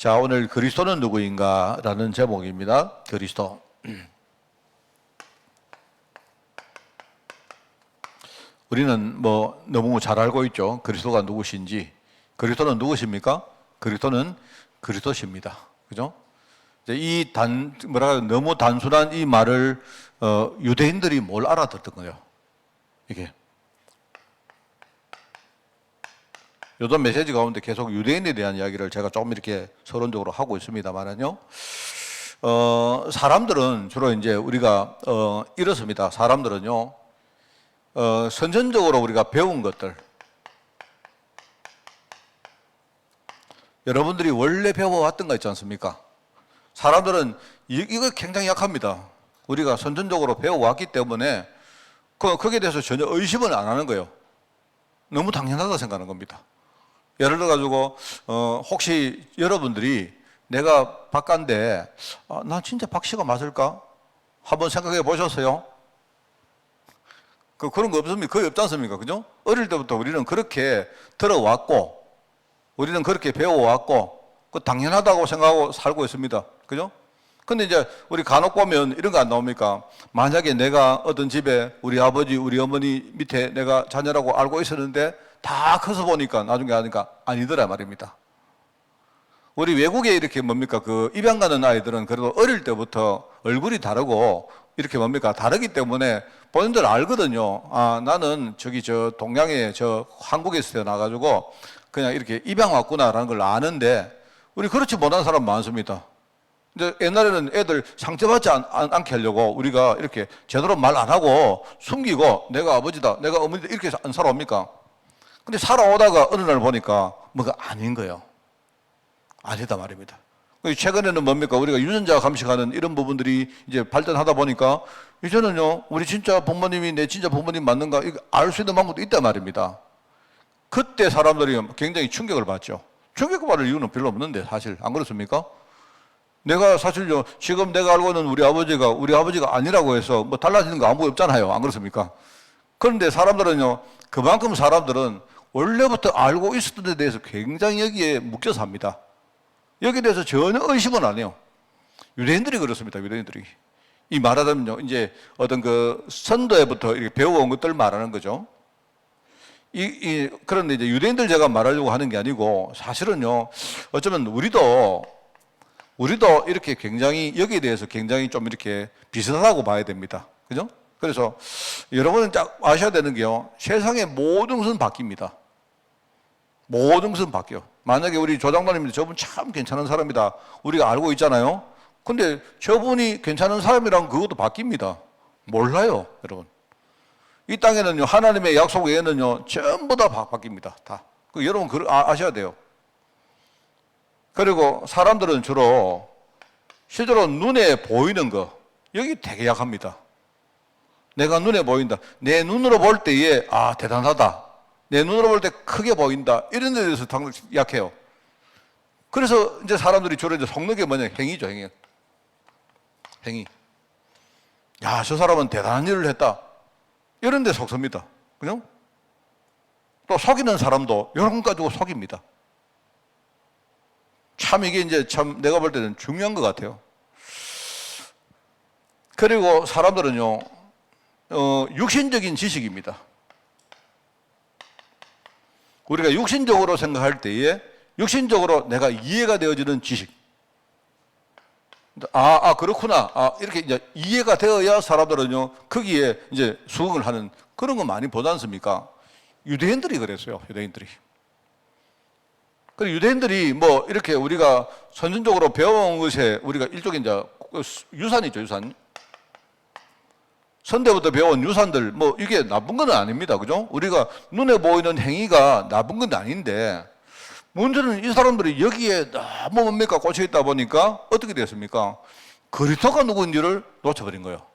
자, 오늘 그리스도는 누구인가? 라는 제목입니다. 그리스도. 우리는 뭐 너무 잘 알고 있죠. 그리스도가 누구신지. 그리스도는 누구십니까? 그리스도는 그리스도십니다. 그죠? 이제 너무 단순한 이 말을, 유대인들이 뭘 알아듣던 거예요. 이게. 요즘 메시지 가운데 계속 유대인에 대한 이야기를 제가 조금 이렇게 서론적으로 하고 있습니다만은요. 사람들은 주로 이제 우리가, 이렇습니다. 사람들은요, 선천적으로 우리가 배운 것들. 여러분들이 원래 배워왔던 거 있지 않습니까? 사람들은 이거 굉장히 약합니다. 우리가 선천적으로 배워왔기 때문에 거기에 대해서 전혀 의심을 안 하는 거예요. 너무 당연하다고 생각하는 겁니다. 예를 들어가지고, 혹시 여러분들이 내가 박가인데, 난 진짜 박씨가 맞을까? 한번 생각해 보셨어요? 그런 거 없습니까? 거의 없지 않습니까? 그죠? 어릴 때부터 우리는 그렇게 들어왔고, 우리는 그렇게 배워왔고, 당연하다고 생각하고 살고 있습니다. 그죠? 근데 이제 우리 간혹 보면 이런 거 안 나옵니까? 만약에 내가 어떤 집에 우리 아버지, 우리 어머니 밑에 내가 자녀라고 알고 있었는데 다 커서 보니까 나중에 하니까 아니더라 말입니다. 우리 외국에 이렇게 뭡니까? 입양 가는 아이들은 그래도 어릴 때부터 얼굴이 다르고 이렇게 뭡니까? 다르기 때문에 본인들 알거든요. 나는 동양에 한국에서 태어나가지고 그냥 이렇게 입양 왔구나라는 걸 아는데 우리 그렇지 못한 사람 많습니다. 근데 옛날에는 애들 상처받지 않게 하려고 우리가 이렇게 제대로 말 안 하고 숨기고 내가 아버지다, 내가 어머니다 이렇게 안 살아옵니까? 근데 살아오다가 어느 날 보니까 뭐가 아닌 거예요. 아니다 말입니다. 최근에는 뭡니까? 우리가 유전자 감식하는 이런 부분들이 이제 발전하다 보니까 이제는요, 우리 진짜 부모님이 내 진짜 부모님 맞는가? 이거 알 수 있는 방법도 있단 말입니다. 그때 사람들이 굉장히 충격을 받죠. 충격받을 이유는 별로 없는데 사실 안 그렇습니까? 내가 사실요, 지금 내가 알고 있는 우리 아버지가 아니라고 해서 뭐 달라지는 거 아무 없잖아요. 안 그렇습니까? 그런데 사람들은요, 그만큼 사람들은 원래부터 알고 있었던 데 대해서 굉장히 여기에 묶여 삽니다. 여기에 대해서 전혀 의심은 안 해요. 유대인들이 그렇습니다. 유대인들이. 이 말하자면요, 이제 어떤 선도에부터 이렇게 배워온 것들 말하는 거죠. 그런데 이제 유대인들 제가 말하려고 하는 게 아니고 사실은요, 어쩌면 우리도 이렇게 굉장히 여기에 대해서 굉장히 좀 이렇게 비슷하다고 봐야 됩니다. 그죠? 그래서 여러분은 딱 아셔야 되는 게요, 세상의 모든 것은 바뀝니다. 모든 것은 바뀌어요. 만약에 우리 조장로님인데 저분 참 괜찮은 사람이다. 우리가 알고 있잖아요. 근데 저분이 괜찮은 사람이란 그것도 바뀝니다. 몰라요, 여러분. 이 땅에는요, 하나님의 약속 외에는요, 전부 다 바뀝니다. 다. 여러분 아셔야 돼요. 그리고 사람들은 주로 실제로 눈에 보이는 거, 여기 되게 약합니다. 내가 눈에 보인다. 내 눈으로 볼 때에 대단하다. 내 눈으로 볼 때 크게 보인다. 이런 데 대해서 약해요. 그래서 이제 사람들이 주로 이제 속는 게 뭐냐? 행위죠, 행위. 행위. 야, 저 사람은 대단한 일을 했다. 이런 데 속습니다. 그죠? 또 속이는 사람도 이런 거 가지고 속입니다. 참 이게 이제 참 내가 볼 때는 중요한 것 같아요. 그리고 사람들은요, 육신적인 지식입니다. 우리가 육신적으로 생각할 때에 육신적으로 내가 이해가 되어지는 지식. 그렇구나. 이렇게 이제 이해가 되어야 사람들은요, 거기에 이제 수긍을 하는 그런 거 많이 보지 않습니까? 유대인들이 그랬어요, 유대인들이. 그리고 유대인들이 뭐 이렇게 우리가 선천적으로 배워온 것에 우리가 일종의 이제 유산이죠, 유산. 선대부터 배워온 유산들, 뭐 이게 나쁜 건 아닙니다. 그죠? 우리가 눈에 보이는 행위가 나쁜 건 아닌데, 문제는 이 사람들이 여기에 너무 뭡니까? 꽂혀 있다 보니까 어떻게 됐습니까? 그리스도가 누구인지를 놓쳐버린 거예요.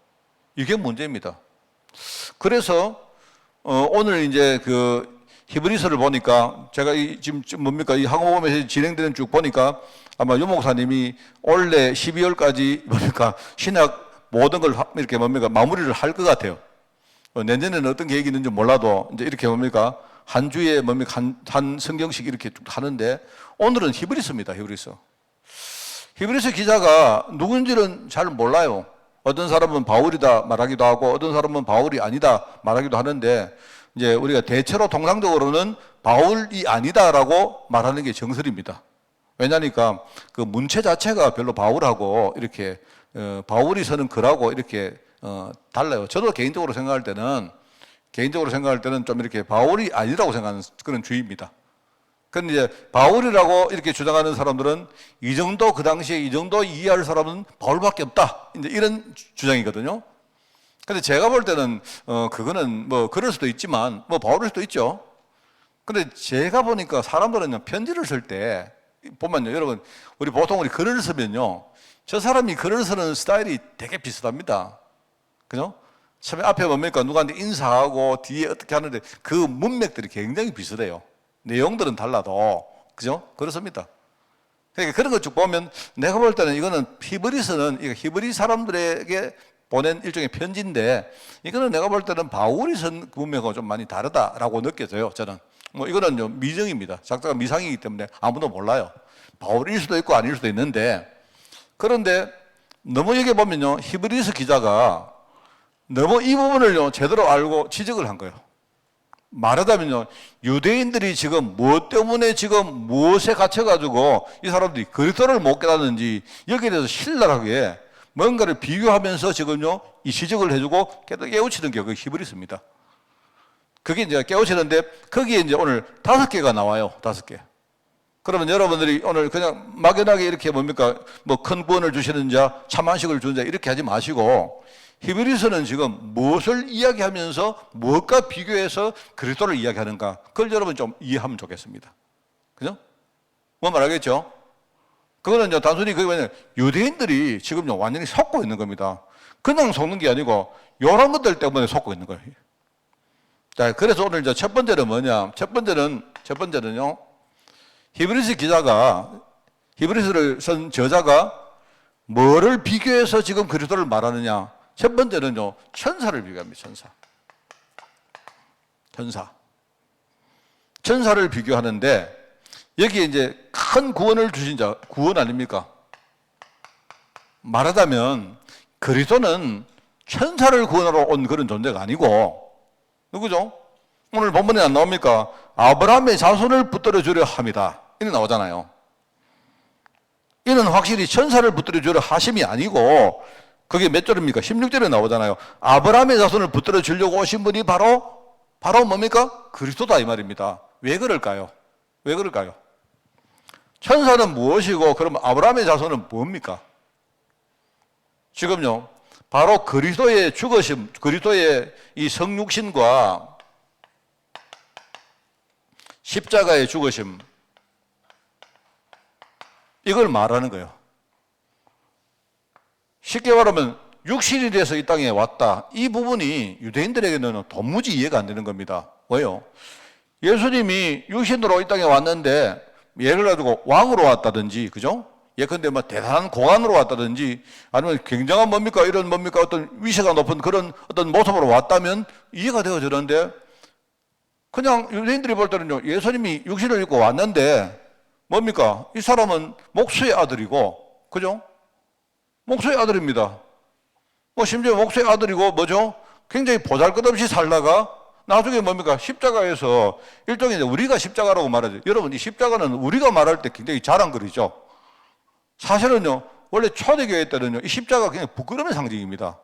이게 문제입니다. 그래서, 오늘 이제 히브리서를 보니까 제가 지금 뭡니까? 이 항공모험에서 진행되는 쭉 보니까 아마 유 목사님이 올해 12월까지 뭡니까? 신학 모든 걸 이렇게 뭡니까? 마무리를 할 것 같아요. 내년에는 어떤 계획이 있는지 몰라도 이제 이렇게 뭡니까? 한 주에 뭡니까? 한 성경씩 이렇게 쭉 하는데 오늘은 히브리서입니다. 히브리서. 히브리서 기자가 누군지는 잘 몰라요. 어떤 사람은 바울이다 말하기도 하고 어떤 사람은 바울이 아니다 말하기도 하는데 이제 우리가 대체로 통상적으로는 바울이 아니다라고 말하는 게 정설입니다. 왜냐니까 그 문체 자체가 별로 바울하고 이렇게 바울이 쓰는 글하고 이렇게 달라요. 저도 개인적으로 생각할 때는 좀 이렇게 바울이 아니라고 생각하는 그런 주의입니다. 그런데 이제 바울이라고 이렇게 주장하는 사람들은 이 정도 그 당시에 이 정도 이해할 사람은 바울밖에 없다. 이제 이런 주장이거든요. 근데 제가 볼 때는 그거는 뭐 그럴 수도 있지만 뭐 바울일 수도 있죠. 근데 제가 보니까 사람들은 편지를 쓸 때 보면요, 여러분 우리 보통 글을 쓰면요, 저 사람이 글을 쓰는 스타일이 되게 비슷합니다. 그죠? 처음에 앞에 뭡니까 누구한테 인사하고 뒤에 어떻게 하는데 그 문맥들이 굉장히 비슷해요. 내용들은 달라도 그죠? 그렇습니다. 그러니까 그런 것 쭉 보면 내가 볼 때는 이거는 히브리서는 히브리 사람들에게 보낸 일종의 편지인데 이거는 내가 볼 때는 바울이 쓴 문맥하고 좀 많이 다르다라고 느껴져요. 저는 뭐 이거는 좀 미정입니다. 작자가 미상이기 때문에 아무도 몰라요. 바울일 수도 있고 아닐 수도 있는데 그런데 너무 여기 보면요 히브리서 기자가 너무 이 부분을 제대로 알고 지적을 한 거예요. 말하자면요, 유대인들이 지금 무엇 때문에 지금 무엇에 갇혀가지고 이 사람들이 그리스도를 못 깨닫는지 여기에 대해서 신랄하게 뭔가를 비교하면서 지금요, 이 지적을 해주고 깨우치는 게 그 히브리서입니다. 그게 이제 깨우치는데 거기에 이제 오늘 5개가 나와요. 5개. 그러면 여러분들이 오늘 그냥 막연하게 이렇게 뭡니까? 뭐 큰 구원을 주시는 자, 참한식을 주는 자 이렇게 하지 마시고 히브리서는 지금 무엇을 이야기하면서 무엇과 비교해서 그리스도를 이야기하는가? 그걸 여러분 좀 이해하면 좋겠습니다. 그죠? 뭐 말하겠죠? 그거는 이제 단순히 그게 뭐냐 유대인들이 지금 완전히 속고 있는 겁니다. 그냥 속는 게 아니고 이런 것들 때문에 속고 있는 거예요. 자, 그래서 오늘 이제 첫 번째는 뭐냐? 첫 번째는요. 히브리서 기자가 히브리서를 쓴 저자가 뭐를 비교해서 지금 그리스도를 말하느냐? 첫 번째는요, 천사를 비교합니다. 천사를 비교하는데 여기에 이제 큰 구원을 주신 자, 구원 아닙니까? 말하자면 그리스도는 천사를 구원하러 온 그런 존재가 아니고 누구죠? 오늘 본문에 안 나옵니까? 아브라함의 자손을 붙들어 주려 합니다. 이렇게 나오잖아요. 이는 확실히 천사를 붙들어 주려 하심이 아니고 그게 몇 절입니까? 16절에 나오잖아요. 아브라함의 자손을 붙들어 주려고 오신 분이 바로 뭡니까? 그리스도다 이 말입니다. 왜 그럴까요? 천사는 무엇이고 그럼 아브라함의 자손은 뭡니까? 지금요. 바로 그리스도의 죽으심, 그리스도의 이 성육신과 십자가의 죽으심 이걸 말하는 거예요. 쉽게 말하면 육신이 돼서 이 땅에 왔다. 이 부분이 유대인들에게는 도무지 이해가 안 되는 겁니다. 왜요? 예수님이 육신으로 이 땅에 왔는데 예를 가지고 왕으로 왔다든지, 그죠? 예컨대 뭐 대단한 고관으로 왔다든지 아니면 굉장한 이런 어떤 위세가 높은 그런 어떤 모습으로 왔다면 이해가 되어지는데 그냥 유대인들이 볼 때는요, 예수님이 육신을 입고 왔는데 이 사람은 목수의 아들이고, 그죠? 목수의 아들입니다. 심지어 목수의 아들이고, 굉장히 보잘것없이 살다가 나중에 십자가에서 일종의 우리가 십자가라고 말하죠. 여러분, 이 십자가는 우리가 말할 때 굉장히 자랑거리죠. 사실은요, 원래 초대교회 때는요, 이 십자가가 그냥 부끄러움의 상징입니다.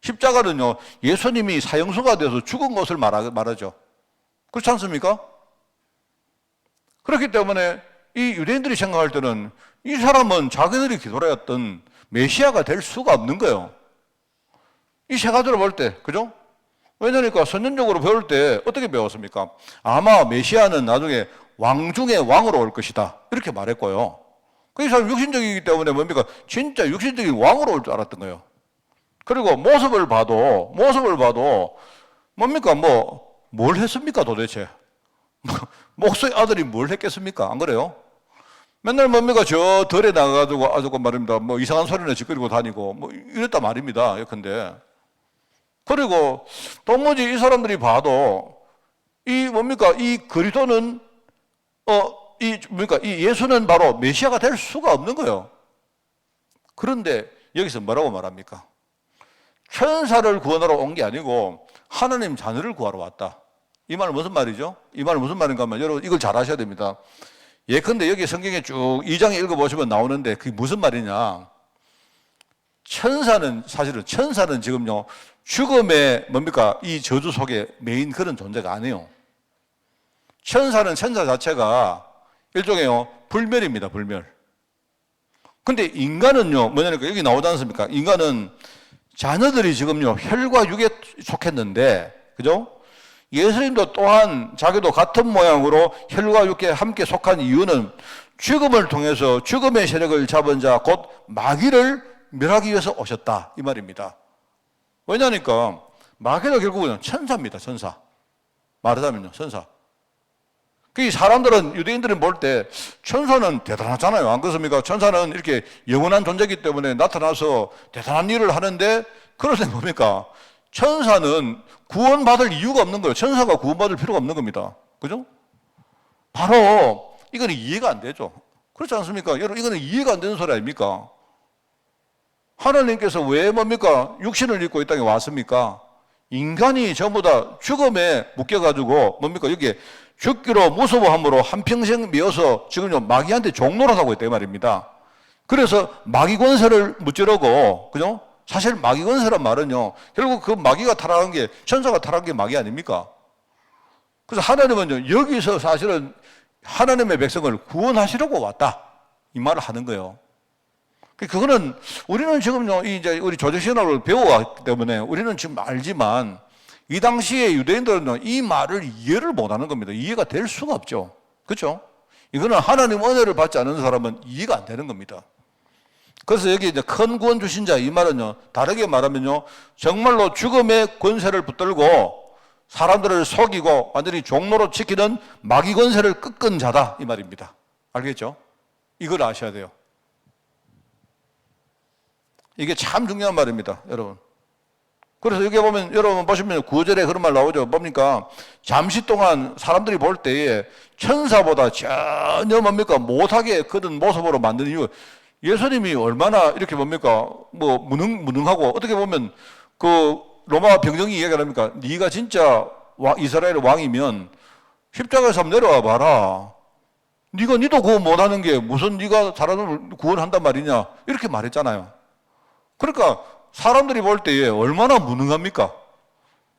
십자가는요, 예수님이 사형수가 되어서 죽은 것을 말하죠. 그렇지 않습니까? 그렇기 때문에 이 유대인들이 생각할 때는 이 사람은 자기들이 기도하였던 메시아가 될 수가 없는 거예요. 이 세 가지로 볼 때, 그죠? 왜냐니까 선전적으로 배울 때 어떻게 배웠습니까? 아마 메시아는 나중에 왕 중에 왕으로 올 것이다. 이렇게 말했고요. 이 사람 육신적이기 때문에 진짜 육신적인 왕으로 올 줄 알았던 거예요. 그리고 모습을 봐도 뭘 했습니까 도대체? 목수의 아들이 뭘 했겠습니까? 안 그래요? 맨날 저 들에 나가가지고 아주 말입니다. 이상한 소리나 짓거리고 다니고 이랬단 말입니다. 예컨대. 그리고 도무지 이 사람들이 봐도 이 그리스도는 이 예수는 바로 메시아가 될 수가 없는 거예요. 그런데 여기서 뭐라고 말합니까? 천사를 구원하러 온 게 아니고 하나님 자녀를 구하러 왔다. 이 말은 무슨 말이죠? 이 말은 무슨 말인가 하면 여러분 이걸 잘 아셔야 됩니다. 예컨대 여기 성경에 쭉 2장에 읽어보시면 나오는데 그게 무슨 말이냐? 사실은 천사는 지금요 죽음의 뭡니까? 이 저주 속에 메인 그런 존재가 아니에요. 천사 자체가 일종의 불멸입니다, 불멸. 근데 인간은요, 뭐냐니까 여기 나오지 않습니까? 인간은 자녀들이 지금요, 혈과 육에 속했는데, 그죠? 예수님도 또한 자기도 같은 모양으로 혈과 육에 함께 속한 이유는 죽음을 통해서 죽음의 세력을 잡은 자, 곧 마귀를 멸하기 위해서 오셨다. 이 말입니다. 왜냐니까, 마귀가 결국은 천사입니다, 천사. 말하자면요, 천사. 그 사람들은, 유대인들은 볼 때 천사는 대단하잖아요. 안 그렇습니까? 천사는 이렇게 영원한 존재이기 때문에 나타나서 대단한 일을 하는데, 그런데 뭡니까? 천사는 구원받을 이유가 없는 거예요. 천사가 구원받을 필요가 없는 겁니다. 그죠? 바로 이거는 이해가 안 되죠. 그렇지 않습니까? 여러분, 이거는 이해가 안 되는 소리 아닙니까? 하나님께서 왜 뭡니까? 육신을 입고 이 땅에 왔습니까? 인간이 전부 다 죽음에 묶여가지고 뭡니까? 여기에 죽기로 무서워함으로 한평생 미어서 지금요 마귀한테 종노릇하고 있다 이 말입니다. 그래서 마귀 권세를 무찌르고, 그죠? 사실 마귀 권세란 말은요 결국 그 마귀가 타락한 게, 천사가 타락한 게 마귀 아닙니까? 그래서 하나님은요 여기서 사실은 하나님의 백성을 구원하시려고 왔다 이 말을 하는 거예요. 그거는 우리는 지금요 이제 우리 조직신학을 배워왔기 때문에 우리는 지금 알지만, 이 당시에 유대인들은 이 말을 이해를 못하는 겁니다. 이해가 될 수가 없죠. 그렇죠? 이거는 하나님 은혜를 받지 않는 사람은 이해가 안 되는 겁니다. 그래서 여기 이제 큰 구원 주신 자, 이 말은요 다르게 말하면요 정말로 죽음의 권세를 붙들고 사람들을 속이고 완전히 종로로 지키는 마귀 권세를 꺾은 자다 이 말입니다. 알겠죠? 이걸 아셔야 돼요. 이게 참 중요한 말입니다, 여러분. 그래서 여기 보면, 여러분 보시면 9절에 그런 말 나오죠. 뭡니까? 잠시 동안 사람들이 볼 때에 천사보다 전혀 뭡니까? 못하게 그런 모습으로 만든 이유, 예수님이 얼마나 이렇게 뭡니까? 뭐 무능하고, 어떻게 보면 그 로마 병정이 이야기합니까? 네가 진짜 이스라엘의 왕이면 십자가에서 한번 내려와 봐라. 니도 구원 못하는 게 무슨 네가 사람을 구원한단 말이냐? 이렇게 말했잖아요. 그러니까 사람들이 볼 때에 얼마나 무능합니까?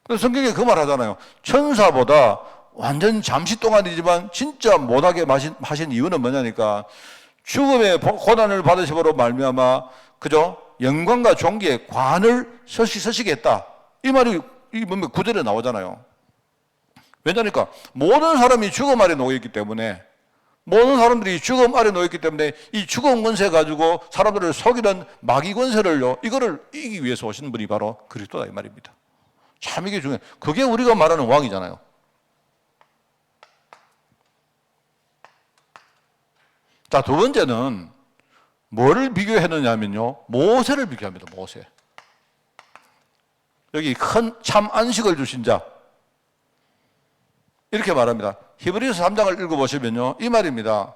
그래서 성경에 그 말 하잖아요. 천사보다 완전 잠시 동안이지만 진짜 못하게 하신 이유는 뭐냐니까, 죽음의 고난을 받으심으로 말미암아, 그죠? 영광과 존귀의 관을 서시게 했다. 이 말이 이 뭡니까? 구절에 나오잖아요. 왜냐니까 모든 사람이 죽음 아래 놓여 있기 때문에, 모든 사람들이 죽음 아래 놓였기 때문에 이 죽음 권세 가지고 사람들을 속이는 마귀 권세를요, 이거를 이기기 위해서 오신 분이 바로 그리스도다 이 말입니다. 참 이게 중요해요. 그게 우리가 말하는 왕이잖아요. 자, 두 번째는 뭐를 비교했느냐면요, 모세를 비교합니다. 모세. 여기 큰 참 안식을 주신 자, 이렇게 말합니다. 히브리서 3장을 읽어보시면요 이 말입니다.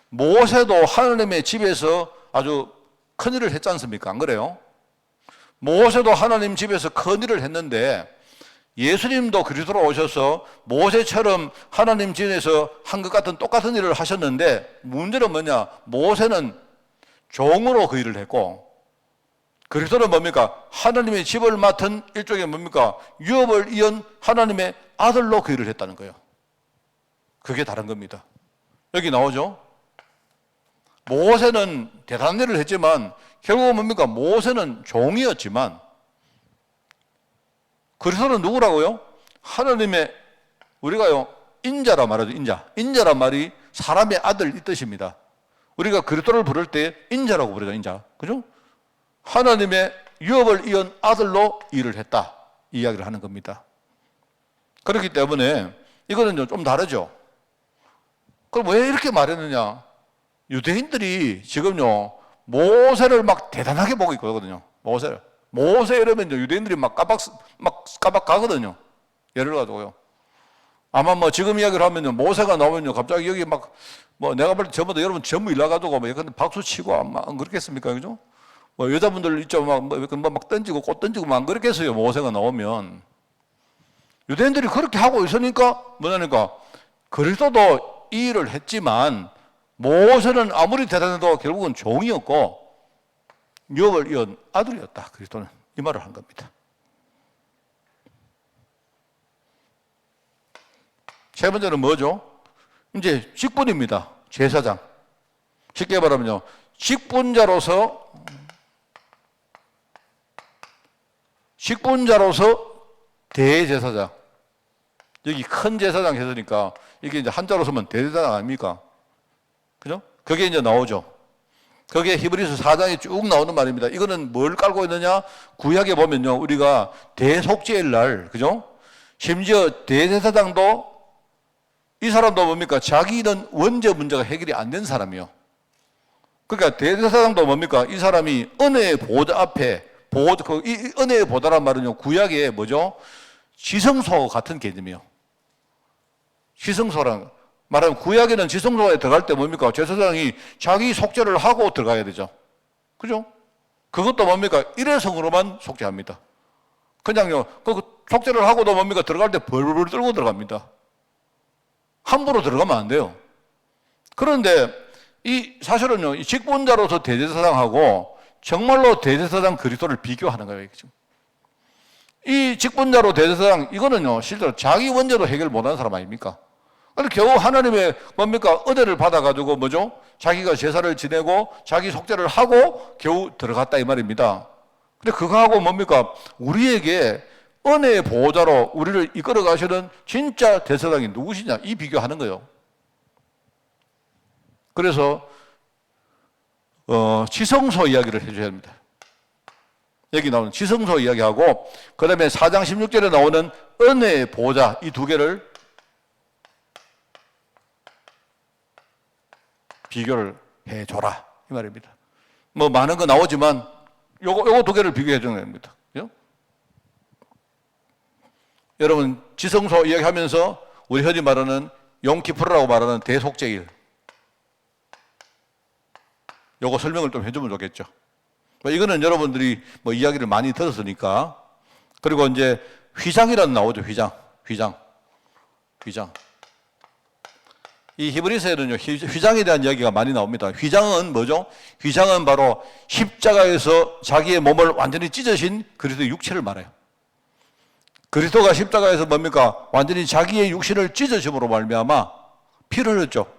모세도 하나님의 집에서 아주 큰일을 했지 않습니까? 안 그래요? 모세도 하나님 집에서 큰일을 했는데, 예수님도 그리스도로 오셔서 모세처럼 하나님 집에서 한 것 같은 똑같은 일을 하셨는데, 문제는 뭐냐? 모세는 종으로 그 일을 했고, 그리스도는 뭡니까? 하나님의 집을 맡은 일종의 뭡니까? 유업을 이은 하나님의 아들로 그 일을 했다는 거예요. 그게 다른 겁니다. 여기 나오죠? 모세는 대단한 일을 했지만 결국은 뭡니까? 모세는 종이었지만, 그리스도는 누구라고요? 하나님의, 우리가요 인자라 말하죠. 인자란 말이 사람의 아들 이 뜻입니다. 우리가 그리스도를 부를 때 인자라고 부르죠. 인자. 그죠? 하나님의 유업을 이은 아들로 일을 했다 이 이야기를 하는 겁니다. 그렇기 때문에 이거는 좀 다르죠. 그럼 왜 이렇게 말했느냐? 유대인들이 지금요 모세를 막 대단하게 보고 있거든요. 모세 이러면 유대인들이 막 까박 가거든요. 예를 가지고요. 아마 뭐 지금 이야기를 하면요 모세가 나오면요 갑자기 여기 막 뭐 내가 볼 때 여러분 전부 일나가지고 뭐 박수 치고 아마 안 그렇겠습니까? 그죠? 뭐 여자분들 있죠. 막 던지고 꽃 던지고 막 그렇게 했어요. 모세가 나오면. 유대인들이 그렇게 하고 있으니까 뭐냐니까 그리스도도 이 일을 했지만 모세는 아무리 대단해도 결국은 종이었고 유업을 이은 아들이었다. 그리스도는 이 말을 한 겁니다. 세 번째는 뭐죠? 이제 직분입니다. 제사장. 쉽게 말하면요. 직분자로서 대제사장. 여기 큰 제사장 했으니까 이게 이제 한자로 쓰면 대제사장 아닙니까? 그죠? 그게 이제 나오죠. 그게 히브리서 4장에 쭉 나오는 말입니다. 이거는 뭘 깔고 있느냐? 구약에 보면요. 우리가 대속죄일 날, 그죠? 심지어 대제사장도 이 사람도 뭡니까? 자기는 원죄 문제가 해결이 안 된 사람이요. 그러니까 대제사장도 뭡니까? 이 사람이 은혜의 보좌 앞에 이 은혜의 보좌란 말은요. 구약에 뭐죠? 지성소 같은 개념이요. 지성소란 말하면 구약에는 지성소에 들어갈 때 뭡니까? 제사장이 자기 속죄를 하고 들어가야 되죠. 그죠? 그것도 뭡니까? 일회성으로만 속죄합니다. 그냥요. 그 속죄를 하고도 뭡니까? 들어갈 때 벌벌 떨고 들어갑니다. 함부로 들어가면 안 돼요. 그런데 사실은요, 이 직분자로서 대제사장하고 정말로 대제사장 그리스도를 비교하는 거예요. 이 직분자로 대제사장, 이거는요, 실제로 자기 원죄도 해결 못하는 사람 아닙니까? 근데 겨우 하나님의 뭡니까? 은혜를 받아가지고 뭐죠? 자기가 제사를 지내고 자기 속죄를 하고 겨우 들어갔다 이 말입니다. 근데 그거하고 뭡니까? 우리에게 은혜의 보호자로 우리를 이끌어 가시는 진짜 대제사장이 누구시냐? 이 비교하는 거예요. 그래서 지성소 이야기를 해줘야 합니다. 여기 나오는 지성소 이야기하고 그 다음에 4장 16절에 나오는 은혜의 보호자 이 두 개를 비교를 해줘라 이 말입니다. 뭐 많은 거 나오지만 요거 두 개를 비교해 주는 겁니다. 여러분 지성소 이야기하면서 우리 흔히 말하는 용키푸르라고 말하는 대속죄일 요거 설명을 좀 해주면 좋겠죠. 이거는 여러분들이 뭐 이야기를 많이 들었으니까. 그리고 이제 휘장이라는 나오죠. 휘장. 이 히브리서에는요, 휘장에 대한 이야기가 많이 나옵니다. 휘장은 뭐죠? 휘장은 바로 십자가에서 자기의 몸을 완전히 찢으신 그리스도의 육체를 말해요. 그리스도가 십자가에서 뭡니까? 완전히 자기의 육신을 찢으심으로 말미암아 피를 흘렸죠.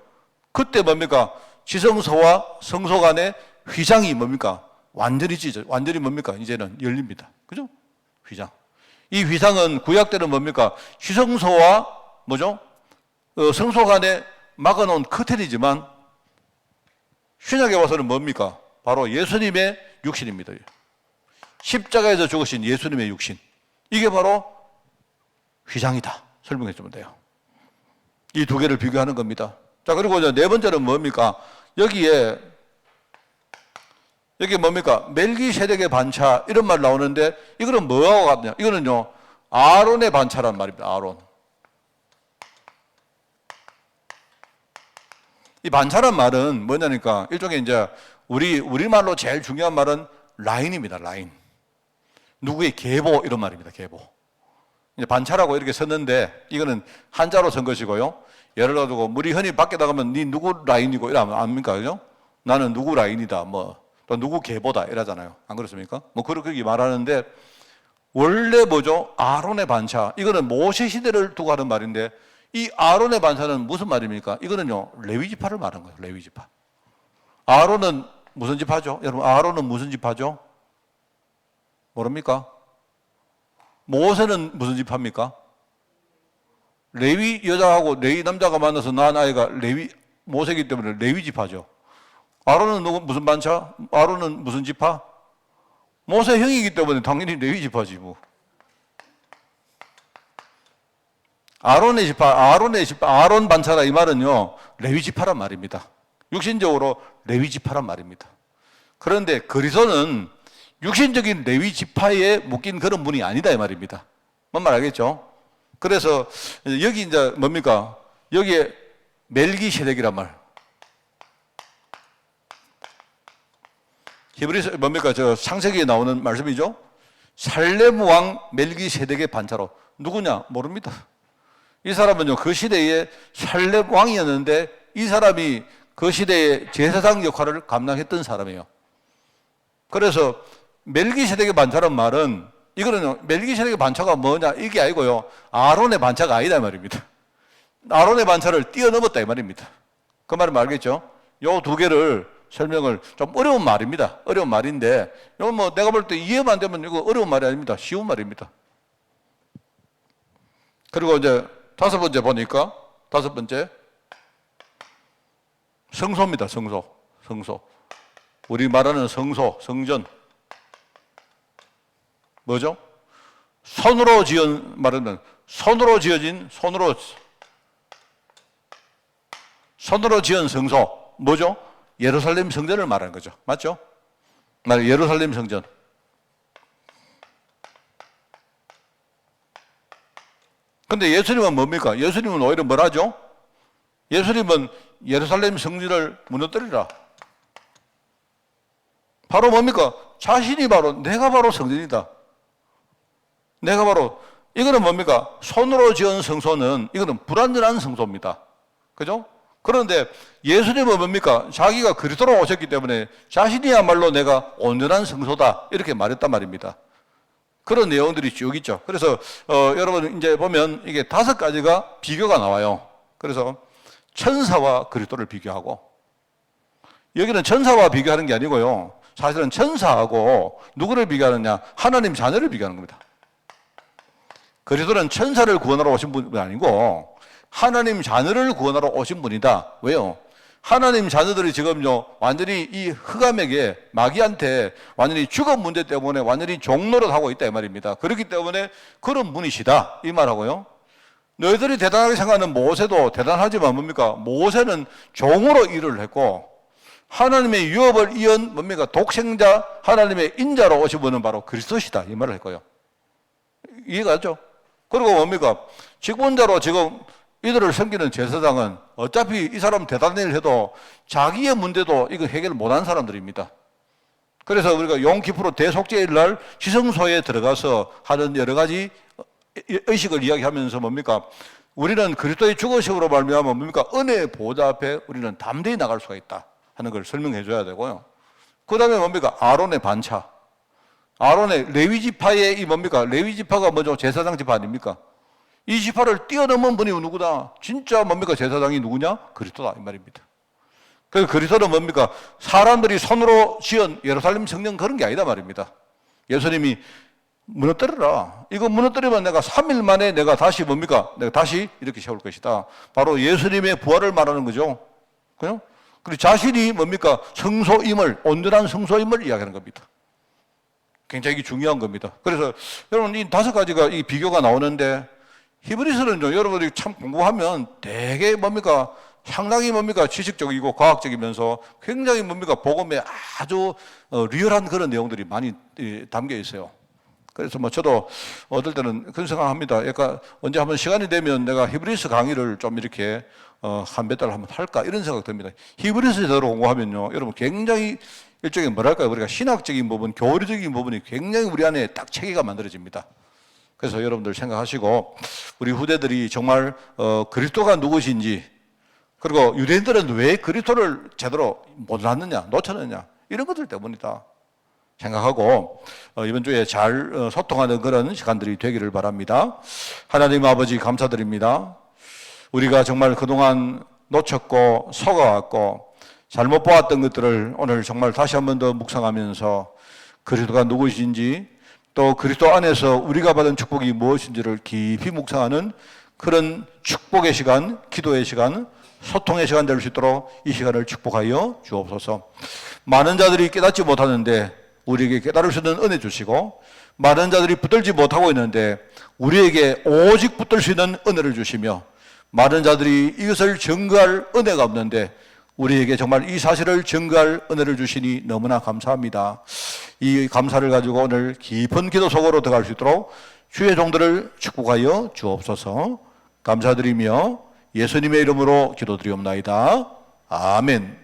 그때 뭡니까? 지성소와 성소 간의 휘장이 뭡니까? 완전히 뭡니까? 이제는 열립니다. 그죠? 휘장. 이 휘장은 구약 때는 뭡니까? 지성소와 뭐죠? 성소 간에 막아놓은 커튼이지만 신약에 와서는 뭡니까? 바로 예수님의 육신입니다. 십자가에서 죽으신 예수님의 육신. 이게 바로 휘장이다. 설명해 주면 돼요. 이 두 개를 비교하는 겁니다. 자, 그리고 이제 네 번째는 뭡니까? 여기 뭡니까? 멜기세덱의 반차 이런 말 나오는데 이거는 뭐하고 같냐? 이거는요 아론의 반차란 말입니다. 아론. 이 반차란 말은 뭐냐니까 일종의 이제 우리말로 제일 중요한 말은 라인입니다. 라인. 누구의 계보 이런 말입니다. 계보. 이제 반차라고 이렇게 썼는데 이거는 한자로 쓴 것이고요. 예를 들어서 우리 흔히 밖에 나가면 니 누구 라인이고 이러면 압니까? 그죠? 나는 누구 라인이다. 또 누구 계보다 이러잖아요. 안 그렇습니까? 그렇게 말하는데 원래 뭐죠? 아론의 반차. 이거는 모세 시대를 두고 하는 말인데 이 아론의 반차는 무슨 말입니까? 이거는요, 레위 지파를 말하는 거예요. 레위 지파. 아론은 무슨 지파죠? 여러분, 아론은 무슨 지파죠? 모릅니까? 모세는 무슨 지파입니까? 레위 여자하고 레위 남자가 만나서 낳은 아이가 모세이기 때문에 레위 지파죠. 아론은 무슨 반차? 아론은 무슨 지파? 모세 형이기 때문에 당연히 레위 지파지 뭐. 아론의 지파, 아론 반차라 이 말은요, 레위 지파란 말입니다. 육신적으로 레위 지파란 말입니다. 그런데 그리스도는 육신적인 레위 지파에 묶인 그런 분이 아니다 이 말입니다. 뭔 말 알겠죠? 그래서 여기 이제 뭡니까? 여기에 멜기세덱이란 말. 히브리서 뭡니까? 저 창세기에 나오는 말씀이죠. 살렘 왕 멜기세덱의 반차로. 누구냐? 모릅니다. 이 사람은요, 그 시대에 살렘 왕이었는데 이 사람이 그 시대의 제사장 역할을 감당했던 사람이에요. 그래서 멜기세덱의 반차란 말은 이거는 멜기세덱의 반차가 뭐냐 이게 아니고요, 아론의 반차가 아니다 말입니다. 아론의 반차를 뛰어넘었다 이 말입니다. 그 말은 알겠죠? 요 두 개를 설명을, 좀 어려운 말입니다. 어려운 말인데 이거 뭐 내가 볼 때 이해만 안 되면 이거 어려운 말이 아닙니다. 쉬운 말입니다. 그리고 이제 다섯 번째 보니까, 다섯 번째 성소입니다. 성소. 우리 말하는 성소, 성전. 뭐죠? 손으로 지은, 말하면 손으로 지어진, 손으로 지은 성소. 뭐죠? 예루살렘 성전을 말하는 거죠. 맞죠? 예루살렘 성전. 근데 예수님은 뭡니까? 예수님은 오히려 뭐라죠? 예수님은 예루살렘 성전을 무너뜨리라. 바로 뭡니까? 자신이 바로, 내가 바로 성전이다. 내가 바로, 이거는 뭡니까? 손으로 지은 성소는, 이거는 불완전한 성소입니다. 그죠? 그런데 예수님은 뭡니까? 자기가 그리스도로 오셨기 때문에 자신이야말로 내가 온전한 성소다. 이렇게 말했단 말입니다. 그런 내용들이 쭉 있죠. 그래서, 여러분 이제 보면 이게 다섯 가지가 비교가 나와요. 그래서 천사와 그리스도를 비교하고, 여기는 천사와 비교하는 게 아니고요. 사실은 천사하고 누구를 비교하느냐? 하나님 자녀를 비교하는 겁니다. 그리스도는 천사를 구원하러 오신 분이 아니고 하나님 자녀를 구원하러 오신 분이다. 왜요? 하나님 자녀들이 지금요, 완전히 이 흑암에게, 마귀한테 완전히 죽음 문제 때문에 완전히 종노릇하고 있다 이 말입니다. 그렇기 때문에 그런 분이시다 이 말하고요. 너희들이 대단하게 생각하는 모세도 대단하지만 뭡니까? 모세는 종으로 일을 했고 하나님의 유업을 이은 뭡니까? 독생자 하나님의 인자로 오신 분은 바로 그리스도시다 이 말을 했고요. 이해가죠? 그리고 뭡니까? 직분자로 지금 이들을 섬기는 제사장은 어차피 이 사람 대단한 일을 해도 자기의 문제도 이거 해결 못한 사람들입니다. 그래서 우리가 용키프로 대속죄일 날 지성소에 들어가서 하는 여러 가지 의식을 이야기하면서 뭡니까? 우리는 그리스도의 죽으심으로 말미암아 뭡니까? 은혜의 보좌 앞에 우리는 담대히 나갈 수가 있다 하는 걸 설명해 줘야 되고요. 그 다음에 뭡니까? 아론의 반차. 아론의 레위지파의 이 뭡니까? 레위지파가 뭐죠? 제사장 지파 아닙니까? 이 지파를 뛰어넘은 분이 누구다? 진짜 뭡니까? 제사장이 누구냐? 그리스도다 이 말입니다. 그 그리스도는 뭡니까? 사람들이 손으로 지은 예루살렘 성전 그런 게 아니다 말입니다. 예수님이 무너뜨려라. 이거 무너뜨리면 내가 3일 만에 내가 다시 뭡니까? 내가 다시 이렇게 세울 것이다. 바로 예수님의 부활을 말하는 거죠. 그죠? 그리고 자신이 뭡니까? 성소임을, 온전한 성소임을 이야기하는 겁니다. 굉장히 중요한 겁니다. 그래서 여러분 이 다섯 가지가 이 비교가 나오는데 히브리서는요, 여러분들이 참 공부하면 되게 뭡니까? 상당히 뭡니까? 지식적이고 과학적이면서 굉장히 뭡니까? 복음에 아주 리얼한 그런 내용들이 많이 담겨 있어요. 그래서 뭐 저도 어떨 때는 그런 생각합니다. 약간 언제 한번 시간이 되면 내가 히브리서 강의를 좀 이렇게 한 몇 달 한번 할까 이런 생각 듭니다. 히브리서대로 공부하면요, 여러분 굉장히 일종의 뭐랄까요? 우리가 신학적인 부분, 교리적인 부분이 굉장히 우리 안에 딱 체계가 만들어집니다. 그래서 여러분들 생각하시고 우리 후대들이 정말 그리스도가 누구신지, 그리고 유대인들은 왜 그리스도를 제대로 못 낳느냐, 놓쳤느냐 이런 것들 때문이다 생각하고 이번 주에 잘 소통하는 그런 시간들이 되기를 바랍니다. 하나님 아버지 감사드립니다. 우리가 정말 그동안 놓쳤고 속아왔고 잘못 보았던 것들을 오늘 정말 다시 한 번 더 묵상하면서 그리스도가 누구신지, 또 그리스도 안에서 우리가 받은 축복이 무엇인지를 깊이 묵상하는 그런 축복의 시간, 기도의 시간, 소통의 시간 될 수 있도록 이 시간을 축복하여 주옵소서. 많은 자들이 깨닫지 못하는데 우리에게 깨달을 수 있는 은혜 주시고, 많은 자들이 붙들지 못하고 있는데 우리에게 오직 붙들 수 있는 은혜를 주시며, 많은 자들이 이것을 증거할 은혜가 없는데 우리에게 정말 이 사실을 증거할 은혜를 주시니 너무나 감사합니다. 이 감사를 가지고 오늘 깊은 기도 속으로 들어갈 수 있도록 주의 종들을 축복하여 주옵소서. 감사드리며 예수님의 이름으로 기도드리옵나이다. 아멘.